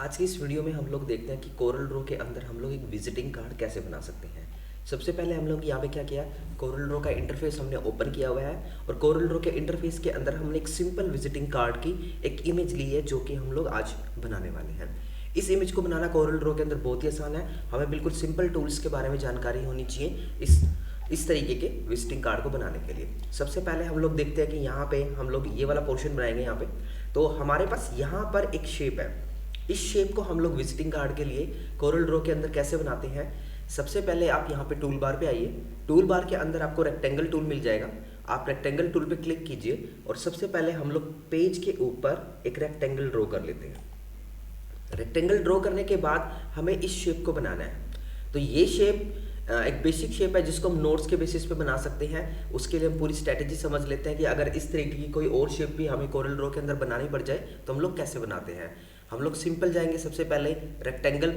आज की इस वीडियो में हम लोग देखते हैं कि कोरल ड्रॉ के अंदर हम लोग एक विजिटिंग कार्ड कैसे बना सकते हैं। सबसे पहले हम लोग यहाँ पे क्या किया, कोरल ड्रॉ का इंटरफेस हमने ओपन किया हुआ है और कोरल ड्रॉ के इंटरफेस के अंदर हमने एक सिंपल विजिटिंग कार्ड की एक इमेज ली है जो कि हम लोग आज बनाने वाले हैं। इस इमेज को बनाना कोरल ड्रॉ के अंदर बहुत ही आसान है। हमें बिल्कुल सिंपल टूल्स के बारे में जानकारी होनी चाहिए इस तरीके के विजिटिंग कार्ड को बनाने के लिए। सबसे पहले हम लोग देखते हैं कि यहाँ पे हम लोग ये वाला पोर्शन बनाएंगे। यहाँ पे तो हमारे पास यहाँ पर एक शेप है। इस शेप को हम लोग विजिटिंग कार्ड के लिए कोरल ड्रॉ के अंदर कैसे बनाते हैं। सबसे पहले आप यहाँ पे टूल बार पे आइए। टूल बार के अंदर आपको रेक्टेंगल टूल मिल जाएगा। आप रेक्टेंगल टूल पे क्लिक कीजिए और सबसे पहले हम लोग पेज के ऊपर एक रेक्टेंगल ड्रॉ कर लेते हैं। रेक्टेंगल ड्रॉ करने के बाद हमें इस शेप को बनाना है। तो ये शेप एक बेसिक शेप है जिसको हम नोट्स के बेसिस पे बना सकते हैं। उसके लिए हम पूरी स्ट्रैटेजी समझ लेते हैं कि अगर इस तरीके की कोई और शेप भी हमें कोरल ड्रॉ के अंदर बनानी पड़ जाए तो हम लोग कैसे बनाते हैं। हम लोग सिंपल जाएंगे सबसे पहले रेक्टेंगल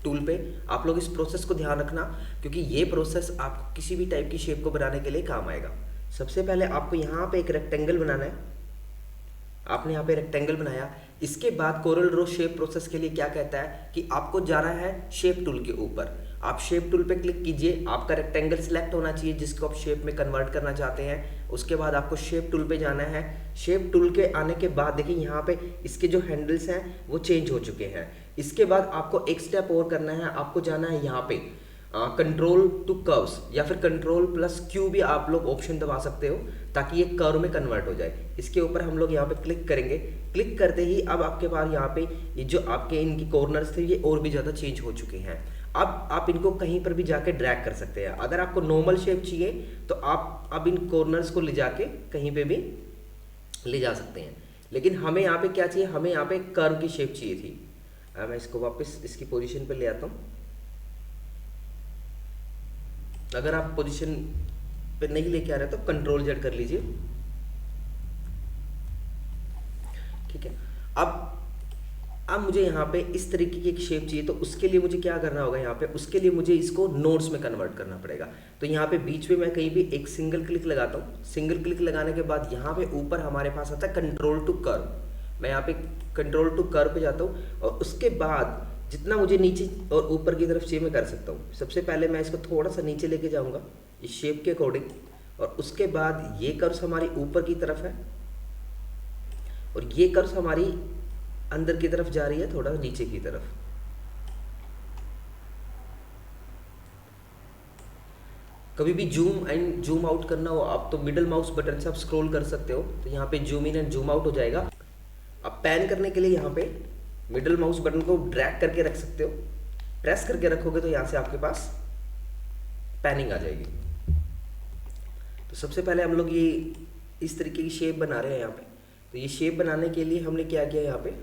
टूल पे। आप लोग इस प्रोसेस को ध्यान रखना क्योंकि ये प्रोसेस आपको किसी भी टाइप की शेप को बनाने के लिए काम आएगा। सबसे पहले आपको यहाँ पे एक रेक्टेंगल बनाना है। आपने यहाँ पे रेक्टेंगल बनाया। इसके बाद कोरल ड्रॉ शेप प्रोसेस के लिए क्या कहता है कि आपको जाना है शेप टूल के ऊपर। आप शेप टूल पे क्लिक कीजिए। आपका रेक्टेंगल सिलेक्ट होना चाहिए जिसको आप शेप में कन्वर्ट करना चाहते हैं। उसके बाद आपको शेप टूल पे जाना है। शेप टूल के आने के बाद देखिए यहाँ पे इसके जो हैंडल्स हैं वो चेंज हो चुके हैं। इसके बाद आपको एक स्टेप और करना है। आपको जाना है यहाँ पे कंट्रोल टू कर्व्स या फिर कंट्रोल प्लस क्यू भी आप लोग ऑप्शन दबा सकते हो ताकि ये कर्व में कन्वर्ट हो जाए। इसके ऊपर हम लोग यहाँ पे क्लिक करेंगे। क्लिक करते ही अब आपके पास यहाँ पे ये जो आपके इनकी कॉर्नर्स थे ये और भी ज़्यादा चेंज हो चुके हैं। अब आप इनको कहीं पर भी जाके ड्रैग कर सकते हैं। अगर आपको नॉर्मल शेप चाहिए तो आप अब इन कॉर्नर्स को ले जाके कहीं पे भी ले जा सकते हैं। लेकिन हमें यहाँ पे क्या चाहिए, हमें यहाँ पे कर्व की शेप चाहिए थी। मैं इसको वापस इसकी पोजीशन पे ले आता हूँ। अगर आप पोजीशन पे नहीं लेके आ रहे तो कंट्रोल जेड कर लीजिए। ठीक है। अब मुझे यहाँ पे इस तरीके की एक शेप चाहिए तो उसके लिए मुझे क्या करना होगा, यहाँ पे उसके लिए मुझे इसको नोट्स में कन्वर्ट करना पड़ेगा। तो यहाँ पे बीच में मैं कहीं भी एक सिंगल क्लिक लगाता हूँ। सिंगल क्लिक लगाने के बाद यहाँ पे ऊपर हमारे पास आता है कंट्रोल टू कर्व। मैं यहाँ पे कंट्रोल टू कर्व पे जाता हूँ और उसके बाद जितना मुझे नीचे और ऊपर की तरफ चाहिए मैं कर सकता हूँ। सबसे पहले मैं इसको थोड़ा सा नीचे लेके जाऊँगा इस शेप के अकॉर्डिंग और उसके बाद ये कर्व्स हमारी ऊपर की तरफ है और ये कर्व्स हमारी अंदर की तरफ जा रही है, थोड़ा नीचे की तरफ। कभी भी जूम एंड जूम आउट करना हो आप तो मिडल माउस बटन से आप स्क्रॉल कर सकते हो तो यहाँ पे zoom in and zoom out हो जाएगा। अब पैन करने के लिए यहाँ पे मिडल माउस बटन को ड्रैग करके रख सकते हो। प्रेस करके रखोगे तो यहाँ से आपके पास पैनिंग आ जाएगी। तो सबसे पहले हम लोग ये इस तरीके की शेप बना रहे हैं यहाँ पे। तो ये शेप बनाने के लिए हमने क्या किया, यहाँ पे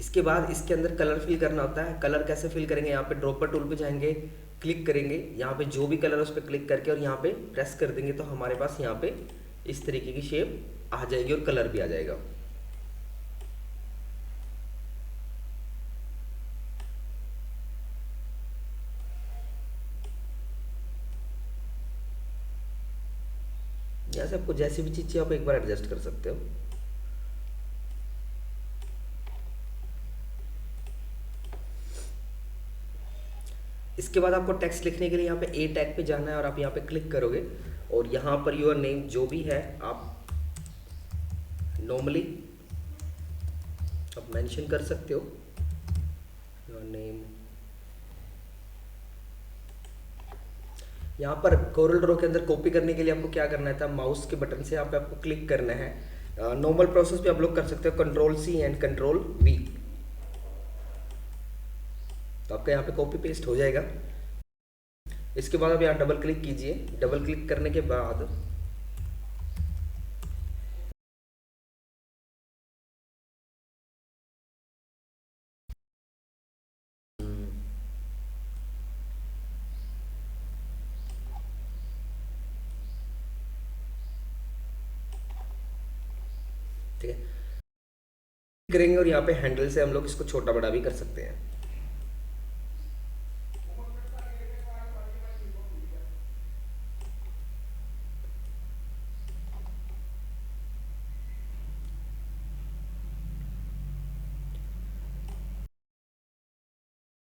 इसके बाद इसके अंदर कलर फिल करना होता है। कलर कैसे फिल करेंगे, यहाँ पे ड्रॉपर टूल पे जाएंगे, क्लिक करेंगे, यहाँ पे जो भी कलर है उस पर क्लिक करके और यहाँ पे प्रेस कर देंगे तो हमारे पास यहाँ पे इस तरीके की शेप आ जाएगी और कलर भी आ जाएगा। यहाँ से आपको जैसी भी चीज़ चाहिए आप एक बार एडजस्ट कर सकते हो। इसके बाद आपको टेक्स्ट लिखने के लिए यहाँ पे ए टैग पे जाना है और आप यहाँ पे क्लिक करोगे और यहाँ पर योर नेम जो भी है आप नॉर्मली आप मेंशन कर सकते हो। योर नेम यहाँ पर कोरल ड्रॉ के अंदर कॉपी करने के लिए आपको क्या करना था, माउस के बटन से यहाँ पे आपको क्लिक करना है। नॉर्मल प्रोसेस भी आप लोग कर सकते हो, control C and control V. तो आपका यहाँ पे कॉपी पेस्ट हो जाएगा। इसके बाद आप यहाँ डबल क्लिक कीजिए। डबल क्लिक करने के बाद करेंगे और यहाँ पे हैंडल से हम लोग इसको छोटा बड़ा भी कर सकते हैं।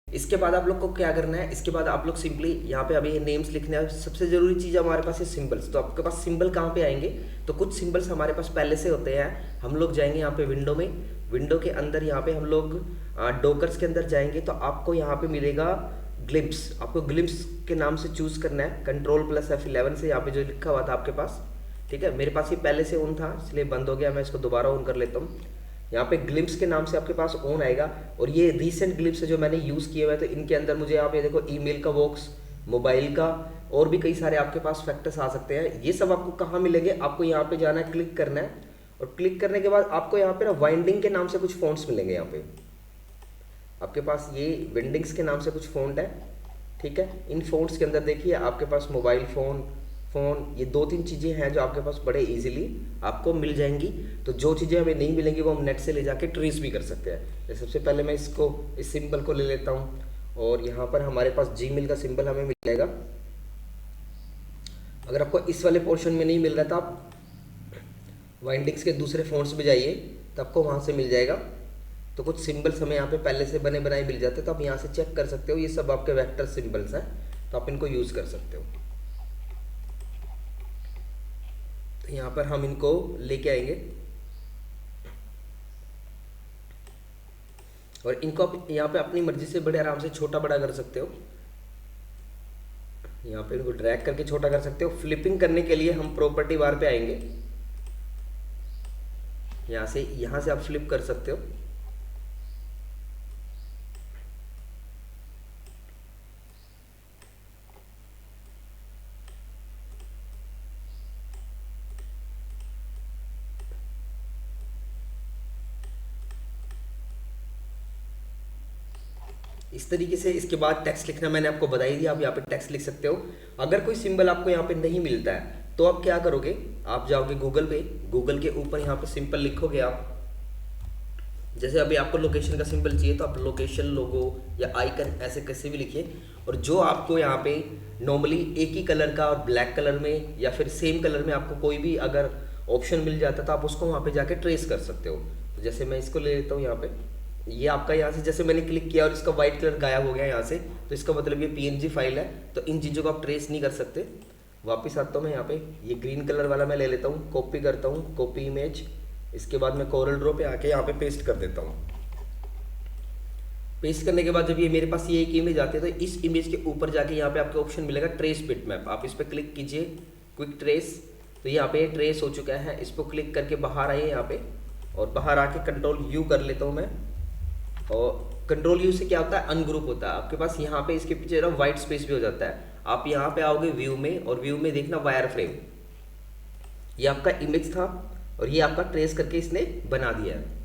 इसके बाद आप लोग को क्या करना है, इसके बाद आप लोग सिंपली यहाँ पे अभी ये नेम्स लिखने हैं। सबसे जरूरी चीज़ हमारे पास है सिंबल्स। तो आपके पास सिंबल कहाँ पे आएंगे, तो कुछ सिंबल्स हमारे पास पहले से होते हैं। हम लोग जाएंगे यहाँ पे विंडो में, विंडो के अंदर यहाँ पे हम लोग डोकर्स के अंदर जाएंगे तो आपको यहाँ पे मिलेगा ग्लिम्स। आपको ग्लिम्स के नाम से चूज करना है, Ctrl+F11 से यहाँ पे जो लिखा हुआ था आपके पास, ठीक है। मेरे पास ये पहले से ऑन था इसलिए बंद हो गया, मैं इसको दोबारा ऑन कर लेता हूँ। यहाँ पे ग्लिम्स के नाम से आपके पास ऑन आएगा और ये रीसेंट ग्लिम्स है जो मैंने यूज़ किए हुए हैं। तो इनके अंदर मुझे आप ये देखो ईमेल का बॉक्स, मोबाइल का और भी कई सारे आपके पास फैक्टर्स आ सकते हैं। ये सब आपको कहाँ मिलेंगे, आपको यहाँ पे जाना है, क्लिक करना है और क्लिक करने के बाद आपको यहाँ पे ना वाइंडिंग के नाम से कुछ फ़ॉन्ट्स मिलेंगे। यहाँ पे आपके पास ये विंडिंग्स के नाम से कुछ फ़ॉन्ट है, ठीक है। इन फ़ॉन्ट्स के अंदर देखिए आपके पास मोबाइल फ़ोन, ये 2-3 चीज़ें हैं जो आपके पास बड़े इजीली आपको मिल जाएंगी। तो जो चीज़ें हमें नहीं मिलेंगी वो हम नेट से ले जाके ट्रेस भी कर सकते हैं। तो सबसे पहले मैं इसको इस सिंबल को ले लेता हूँ और यहाँ पर हमारे पास जीमेल का सिंबल हमें मिल जाएगा। अगर आपको इस वाले पोर्शन में नहीं मिल रहा था आप वाइंडिंग्स के दूसरे फ़ॉन्ट्स में जाइए तो आपको वहाँ से मिल जाएगा। तो कुछ सिंबल्स हमें यहाँ पे पहले से बने बनाए मिल जाते हैं, तो आप यहाँ से चेक कर सकते हो। ये सब आपके वेक्टर सिंबल्स हैं तो आप इनको यूज़ कर सकते हो। तो यहाँ पर हम इनको लेके आएंगे और इनको आप यहाँ पे अपनी मर्जी से बड़े आराम से छोटा बड़ा कर सकते हो। यहाँ पे इनको ड्रैग करके छोटा कर सकते हो। फ्लिपिंग करने के लिए हम प्रॉपर्टी बार पे आएंगे, यहाँ से आप फ्लिप कर सकते हो। इस तरीके से इसके बाद टेक्स्ट लिखना मैंने आपको बता ही दिया, आप यहाँ पे टेक्स्ट लिख सकते हो। अगर कोई सिंबल आपको यहाँ पे नहीं मिलता है तो आप क्या करोगे, आप जाओगे गूगल पे, गूगल के ऊपर यहाँ पे सिंपल लिखोगे आप। जैसे अभी आपको लोकेशन का सिंबल चाहिए तो आप लोकेशन लोगो या आइकन ऐसे कैसे भी लिखिए। और जो आपको यहाँ पे नॉर्मली एक ही कलर का और ब्लैक कलर में या फिर सेम कलर में आपको कोई भी अगर ऑप्शन मिल जाता है तो आप उसको वहाँ पे जाके ट्रेस कर सकते हो। तो जैसे मैं इसको ले लेता हूँ यहाँ पे, ये आपका यहाँ से जैसे मैंने क्लिक किया और इसका व्हाइट कलर गायब हो गया यहाँ से, तो इसका मतलब ये PNG फाइल है। तो इन चीज़ों को आप ट्रेस नहीं कर सकते। वापस आता हूँ मैं यहाँ पे, ये ग्रीन कलर वाला मैं ले लेता हूँ, कॉपी करता हूँ, कॉपी इमेज। इसके बाद मैं कोरल ड्रॉ पे आके यहाँ पे पेस्ट कर देता हूँ। पेस्ट करने के बाद जब ये मेरे पास ये एक इमेज आती है तो इस इमेज के ऊपर जाके यहाँ पे आपको ऑप्शन मिलेगा ट्रेस बिटमैप। आप इस पर क्लिक कीजिए, क्विक ट्रेस। तो यहाँ पे ट्रेस हो चुका है, इस पर क्लिक करके बाहर आइए यहाँ पे और बाहर आके Ctrl+U कर लेता हूँ मैं। और Ctrl+U से क्या होता है, अनग्रुप होता है आपके पास। यहाँ पे इसके पीछे ना वाइट स्पेस भी हो जाता है। आप यहाँ पे आओगे व्यू में और व्यू में देखना वायर फ्रेम, ये आपका इमेज था और ये आपका ट्रेस करके इसने बना दिया है।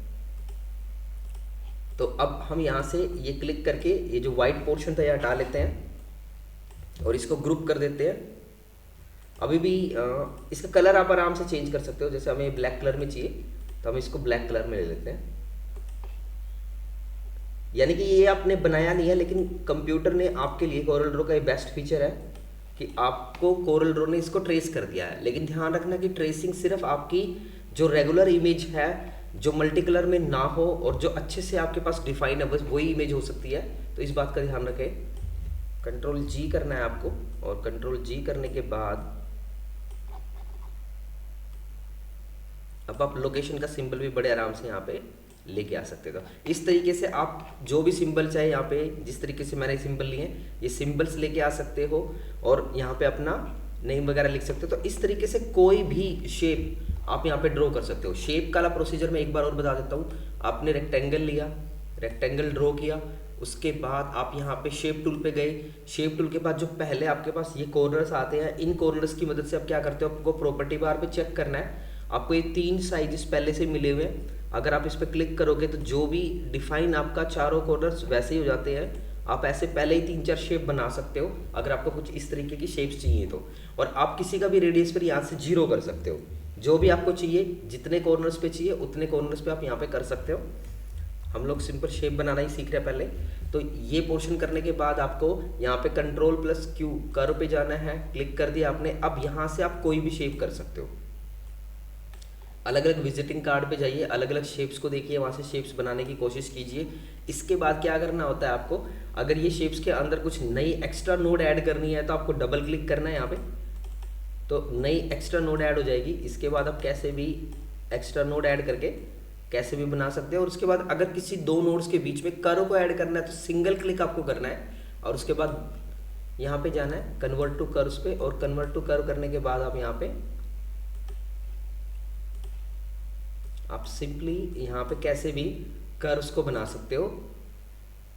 तो अब हम यहाँ से ये क्लिक करके ये जो वाइट पोर्शन था ये हटा लेते हैं और इसको ग्रुप कर देते हैं। अभी भी इसका कलर आप आराम से चेंज कर सकते हो। जैसे हमें ब्लैक कलर में चाहिए तो हम इसको ब्लैक कलर में ले लेते हैं। यानी कि ये आपने बनाया नहीं है, लेकिन कंप्यूटर ने आपके लिए, कोरल ड्रॉ का ये बेस्ट फीचर है कि आपको कोरल ड्रॉ ने इसको ट्रेस कर दिया है। लेकिन ध्यान रखना कि ट्रेसिंग सिर्फ आपकी जो रेगुलर इमेज है, जो मल्टी कलर में ना हो और जो अच्छे से आपके पास डिफाइन है, बस वही इमेज हो सकती है। तो इस बात का ध्यान रखें। Ctrl+G करना है आपको और Ctrl+G करने के बाद अब आप लोकेशन का सिंबल भी बड़े आराम से यहाँ पे लेके आ सकते हो। इस तरीके से आप जो भी सिंबल चाहे यहाँ पे, जिस तरीके से मैंने सिंबल लिए ये सिंबल्स लेके आ सकते हो और यहाँ पे अपना नेम वगैरह लिख सकते हो। तो इस तरीके से कोई भी शेप आप यहाँ पे ड्रॉ कर सकते हो। शेप का प्रोसीजर मैं एक बार और बता देता हूँ। आपने रेक्टेंगल लिया, रेक्टेंगल ड्रॉ किया, उसके बाद आप यहाँ पे शेप टूल पे गए। शेप टूल के बाद जो पहले आपके पास ये कॉर्नर्स आते हैं, इन कॉर्नर्स की मदद से आप क्या करते हो, आपको प्रॉपर्टी बार पे चेक करना है। आपको ये 3 साइजेस पहले से मिले हुए हैं। अगर आप इस पर क्लिक करोगे तो जो भी डिफाइन आपका चारों कॉर्नर्स वैसे ही हो जाते हैं। आप ऐसे पहले ही 3-4 शेप बना सकते हो अगर आपको कुछ इस तरीके की शेप्स चाहिए तो। और आप किसी का भी रेडियस पर यहाँ से 0 कर सकते हो। जो भी आपको चाहिए, जितने कॉर्नर्स पे चाहिए उतने कॉर्नर्स पे आप यहाँ पे कर सकते हो। हम लोग सिंपल शेप बनाना ही सीख रहे हैं पहले। तो ये पोर्शन करने के बाद आपको यहाँ पे कंट्रोल प्लस क्यू कर्व पे जाना है, क्लिक कर दिया आपने। अब यहाँ से आप कोई भी शेप कर सकते हो, अलग अलग विजिटिंग कार्ड पे जाइए, अलग अलग शेप्स को देखिए, वहाँ से शेप्स बनाने की कोशिश कीजिए। इसके बाद क्या करना होता है आपको, अगर ये शेप्स के अंदर कुछ नई एक्स्ट्रा नोड ऐड करनी है तो आपको डबल क्लिक करना है यहाँ पे, तो नई एक्स्ट्रा नोड ऐड हो जाएगी। इसके बाद आप कैसे भी एक्स्ट्रा नोड ऐड करके कैसे भी बना सकते हैं। और उसके बाद अगर किसी दो नोड्स के बीच में कर्व को ऐड करना है तो सिंगल क्लिक आपको करना है, और उसके बाद यहाँ पे जाना है कन्वर्ट टू कर्व्स पे, और कन्वर्ट टू कर्व करने के बाद आप यहाँ पे आप सिंपली यहाँ पे कैसे भी कर्व्स को बना सकते हो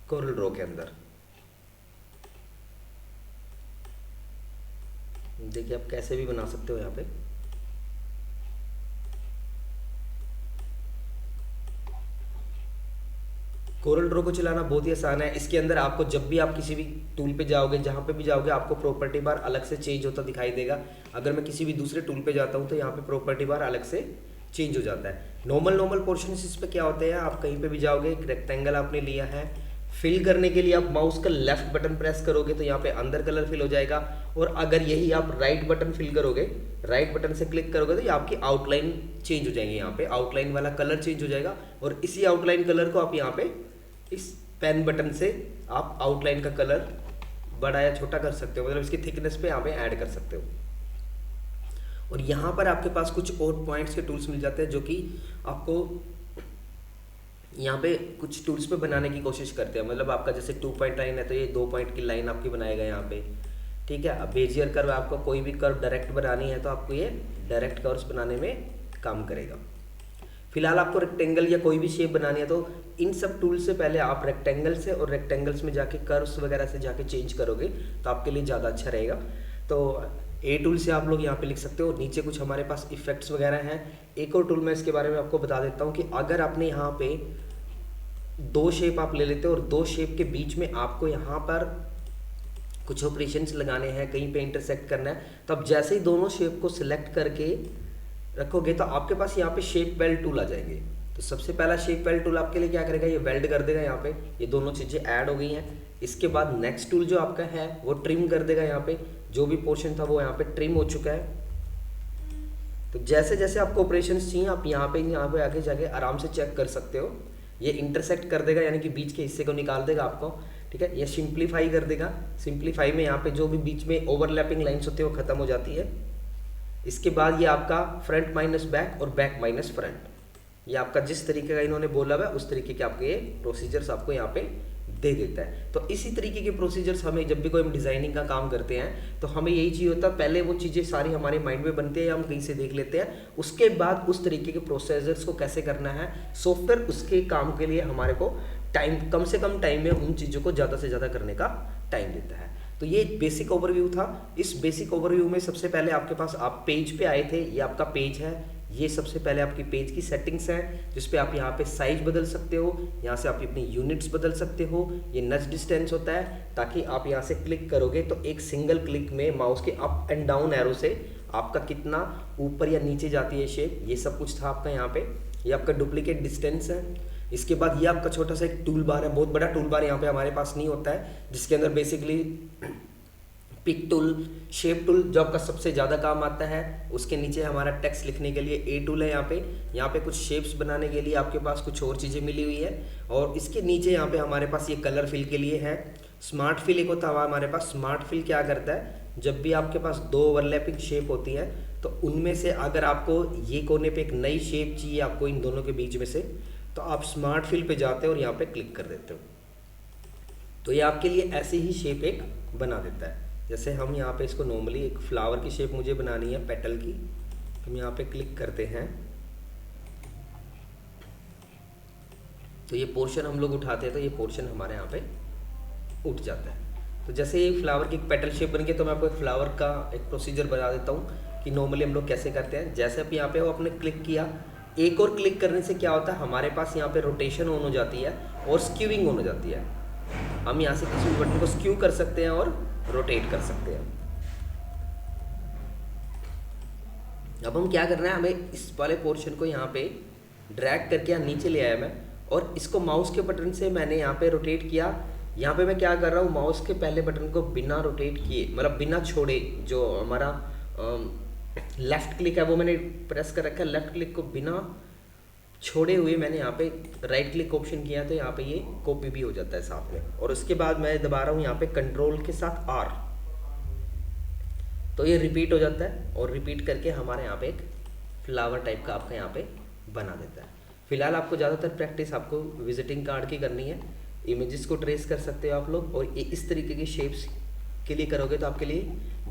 कोरल ड्रॉ के अंदर। देखिए आप कैसे भी बना सकते हो यहाँ पे। कोरल ड्रॉ को चलाना बहुत ही आसान है। इसके अंदर आपको जब भी आप किसी भी टूल पे जाओगे, जहाँ पे भी जाओगे, आपको प्रॉपर्टी बार अलग से चेंज होता दिखाई देगा। अगर मैं किसी भी दूसरे टूल पे जाता हूँ तो यहाँ पे प्रॉपर्टी बार अलग से चेंज हो जाता है। नॉर्मल पोर्शन इस पे क्या होते हैं, आप कहीं पे भी जाओगे, एक रेक्टेंगल आपने लिया है, फिल करने के लिए आप माउस का लेफ्ट बटन प्रेस करोगे तो यहाँ पे अंदर कलर फिल हो जाएगा। और अगर यही आप राइट बटन फिल करोगे, राइट बटन से क्लिक करोगे तो ये आपकी आउटलाइन चेंज हो जाएगी, यहाँ पे आउटलाइन वाला कलर चेंज हो जाएगा। और इसी आउटलाइन कलर को आप यहाँ पे इस पेन बटन से आप आउटलाइन का कलर बड़ा या छोटा कर सकते हो, मतलब इसकी थिकनेस पे यहाँ पे ऐड कर सकते हो। और यहाँ पर आपके पास कुछ और पॉइंट्स के टूल्स मिल जाते हैं जो कि आपको यहाँ पे कुछ टूल्स पे बनाने की कोशिश करते हैं। मतलब आपका जैसे 2 पॉइंट लाइन है तो ये 2 पॉइंट की लाइन आपकी बनाएगा यहाँ पे, ठीक है। अब बेजियर कर्व, आपको कोई भी कर्व डायरेक्ट बनानी है तो आपको ये डायरेक्ट कर्व्स बनाने में काम करेगा। फिलहाल आपको रेक्टेंगल या कोई भी शेप बनानी है तो इन सब टूल से पहले आप रेक्टेंगल से और रेक्टेंगल्स में जाके कर्व्स वगैरह से जाके चेंज करोगे तो आपके लिए ज़्यादा अच्छा रहेगा। तो ए टूल से आप लोग यहाँ पे लिख सकते हो। नीचे कुछ हमारे पास इफेक्ट्स वगैरह हैं। एक और टूल मैं इसके बारे में आपको बता देता हूँ कि अगर आपने यहाँ पे 2 शेप आप ले लेते हो और 2 शेप के बीच में आपको यहाँ पर कुछ ऑपरेशंस लगाने हैं, कहीं पे इंटरसेक्ट करना है, तो अब जैसे ही दोनों शेप को सिलेक्ट करके रखोगे तो आपके पास यहाँ पे शेप वेल्ड टूल आ जाएंगे। तो सबसे पहला शेप वेल्ड टूल आपके लिए क्या करेगा, ये वेल्ड कर देगा। यहाँ पे ये दोनों चीज़ें ऐड हो गई हैं। इसके बाद नेक्स्ट टूल जो आपका है वो ट्रिम कर देगा। यहाँ पे जो भी पोर्शन था वो यहाँ पे ट्रिम हो चुका है। तो जैसे जैसे आपको ऑपरेशंस चाहिए आप यहाँ पे आगे जाके आराम से चेक कर सकते हो। ये इंटरसेक्ट कर देगा, यानी कि बीच के हिस्से को निकाल देगा आपको, ठीक है। ये सिंप्लीफाई कर देगा। सिंप्लीफाई में यहाँ पे जो भी बीच में ओवरलैपिंग लाइन्स होती है वो खत्म हो जाती है। इसके बाद ये आपका फ्रंट माइनस बैक और बैक माइनस फ्रंट, ये आपका जिस तरीके का इन्होंने बोला हुआ है उस तरीके के आपके ये प्रोसीजर्स आपको यहाँ पे दे देता है। तो इसी तरीके के प्रोसीजर्स हमें जब भी कोई हम डिज़ाइनिंग का काम करते हैं तो हमें यही चाहिए होता है, पहले वो चीज़ें सारी हमारे माइंड में बनती है या हम कहीं से देख लेते हैं, उसके बाद उस तरीके के प्रोसीजर्स को कैसे करना है सॉफ्टवेयर उसके काम के लिए हमारे को टाइम, कम से कम टाइम में उन चीज़ों को ज़्यादा से ज़्यादा करने का टाइम देता है। तो ये बेसिक ओवरव्यू था। इस बेसिक ओवरव्यू में सबसे पहले आपके पास आप पेज पे आए थे, ये आपका पेज है। ये सबसे पहले आपकी पेज की सेटिंग्स हैं जिस पे आप यहाँ पे साइज बदल सकते हो, यहाँ से आप अपनी यूनिट्स बदल सकते हो। ये नच डिस्टेंस होता है ताकि आप यहाँ से क्लिक करोगे तो एक सिंगल क्लिक में माउस के अप एंड डाउन एरो से आपका कितना ऊपर या नीचे जाती है शेप, ये सब कुछ था आपका यहाँ पे। ये आपका डुप्लीकेट डिस्टेंस है। इसके बाद ये आपका छोटा सा एक टूल बार है, बहुत बड़ा टूल बार यहाँ पे हमारे पास नहीं होता है, जिसके अंदर basically pick tool, shape tool जो आपका सबसे ज़्यादा काम आता है। उसके नीचे हमारा टेक्स्ट लिखने के लिए ए टूल है। यहाँ पे कुछ शेप्स बनाने के लिए आपके पास कुछ और चीज़ें मिली हुई है। और इसके नीचे यहाँ पे हमारे पास ये कलर फिल के लिए है। स्मार्ट फिल एक होता है हमारे पास। स्मार्ट फिल क्या करता है, जब भी आपके पास 2 ओवरलैपिंग शेप होती है तो उनमें से अगर आपको ये कोने पे एक नई शेप चाहिए आपको इन दोनों के बीच में से, तो आप स्मार्ट फिल पे जाते हो और यहाँ पे क्लिक कर देते हो, तो ये आपके लिए ऐसी ही शेप एक बना देता है। जैसे हम यहाँ पे इसको नॉर्मली एक फ्लावर की शेप मुझे बनानी है, पेटल की, तो हम यहाँ पे क्लिक करते हैं तो ये पोर्शन हम लोग उठाते हैं तो ये पोर्शन हमारे यहाँ पे उठ जाता है। तो जैसे ये फ्लावर की एक पेटल शेप बन गई तो मैं आपको एक फ्लावर का एक प्रोसीजर बता देता हूँ कि नॉर्मली हम लोग कैसे करते हैं। जैसे आप यहाँ पे वो आपने क्लिक किया, एक और क्लिक करने से क्या होता है हमारे पास यहाँ पे रोटेशन ऑन हो जाती है और स्क्यूइंग ऑन हो जाती है। हम यहाँ से किसी भी बटन को स्क्यू कर सकते हैं और रोटेट कर सकते हैं। अब हम क्या करना है, हमें इस वाले पोर्शन को यहाँ पे ड्रैग करके यहाँ नीचे ले आया मैं और इसको माउस के बटन से मैंने यहाँ पे रोटेट किया। यहाँ पे मैं क्या कर रहा हूँ, माउस के पहले बटन को बिना रोटेट किए, मतलब बिना छोड़े, जो हमारा लेफ़्ट क्लिक है वो मैंने प्रेस कर रखा है, लेफ़्ट क्लिक को बिना छोड़े हुए मैंने यहाँ पे राइट क्लिक ऑप्शन किया, तो यहाँ पे ये कॉपी भी हो जाता है साथ में। और उसके बाद मैं दबा रहा हूँ यहाँ पे कंट्रोल के साथ R, तो ये रिपीट हो जाता है और रिपीट करके हमारे यहाँ पे एक फ्लावर टाइप का आपका यहाँ पे बना देता है। फिलहाल आपको ज़्यादातर प्रैक्टिस आपको विजिटिंग कार्ड की करनी है। इमेजेस को ट्रेस कर सकते हो आप लोग, और ये इस तरीके की शेप्स के लिए करोगे तो आपके लिए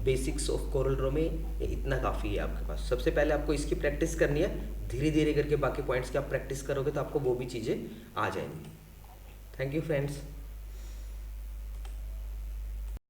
बेसिक्स ऑफ कोरल ड्रॉ में इतना काफ़ी है आपके पास। सबसे पहले आपको इसकी प्रैक्टिस करनी है, धीरे धीरे करके बाकी पॉइंट्स की आप प्रैक्टिस करोगे तो आपको वो भी चीज़ें आ जाएंगी। Thank you friends.